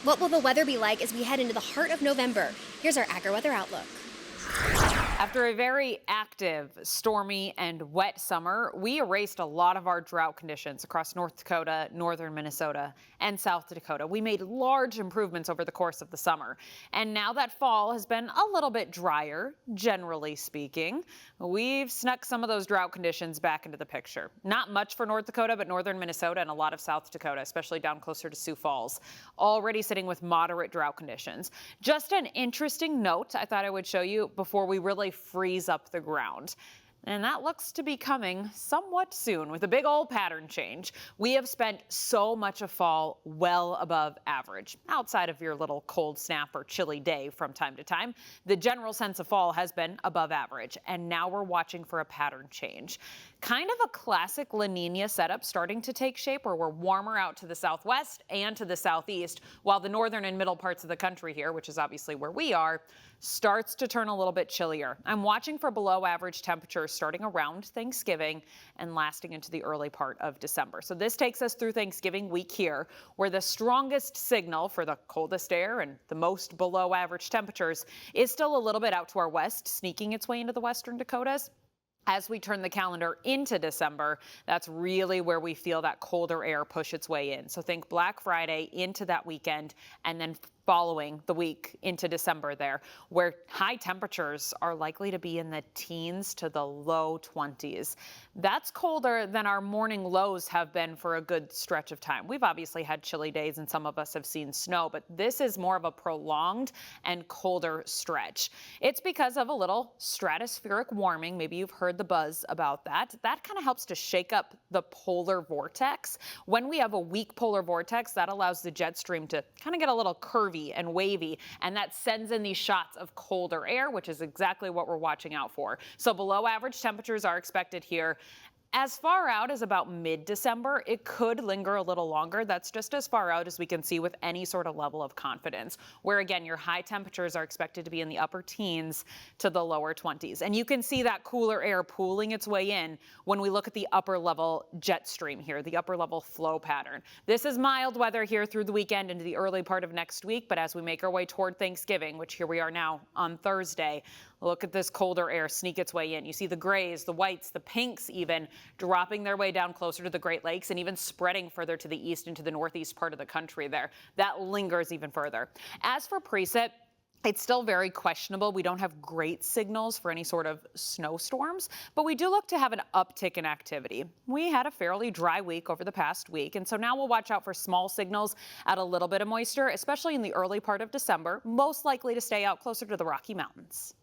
What will the weather be like as we head into the heart of November? Here's our Agri-weather outlook. After a very active, stormy, and wet summer, we erased a lot of our drought conditions across North Dakota, northern Minnesota, and South Dakota. We made large improvements over the course of the summer. And now that fall has been a little bit drier, generally speaking, we've snuck some of those drought conditions back into the picture. Not much for North Dakota, but northern Minnesota and a lot of South Dakota, especially down closer to Sioux Falls, already sitting with moderate drought conditions. Just an interesting note I thought I would show you before we really freeze up the ground. And that looks to be coming somewhat soon with a big old pattern change. We have spent so much of fall well above average. Outside of your little cold snap or chilly day from time to time, the general sense of fall has been above average. And now we're watching for a pattern change. Kind of a classic La Nina setup starting to take shape where we're warmer out to the southwest and to the southeast, while the northern and middle parts of the country here, which is obviously where we are, starts to turn a little bit chillier. I'm watching for below average temperatures starting around Thanksgiving and lasting into the early part of December. So this takes us through Thanksgiving week here, where the strongest signal for the coldest air and the most below average temperatures is still a little bit out to our west, sneaking its way into the western Dakotas. As we turn the calendar into December, that's really where we feel that colder air push its way in. So think Black Friday into that weekend and then following the week into December there, where high temperatures are likely to be in the teens to the low 20s. That's colder than our morning lows have been for a good stretch of time. We've obviously had chilly days and some of us have seen snow, but this is more of a prolonged and colder stretch. It's because of a little stratospheric warming. Maybe you've heard the buzz about that. That kind of helps to shake up the polar vortex. When we have a weak polar vortex, that allows the jet stream to kind of get a little curvy and wavy, and that sends in these shots of colder air, which is exactly what we're watching out for. So below average temperatures are expected here. As far out as about mid-December, it could linger a little longer. That's just as far out as we can see with any sort of level of confidence, where again, your high temperatures are expected to be in the upper teens to the lower 20s. And you can see that cooler air pooling its way in when we look at the upper level jet stream here, the upper level flow pattern. This is mild weather here through the weekend into the early part of next week, but as we make our way toward Thanksgiving, which here we are now on Thursday, look at this colder air sneak its way in. You see the grays, the whites, the pinks even dropping their way down closer to the Great Lakes and even spreading further to the east into the northeast part of the country there. That lingers even further. As for precip, it's still very questionable. We don't have great signals for any sort of snowstorms, but we do look to have an uptick in activity. We had a fairly dry week over the past week, and so now we'll watch out for small signals at a little bit of moisture, especially in the early part of December, most likely to stay out closer to the Rocky Mountains.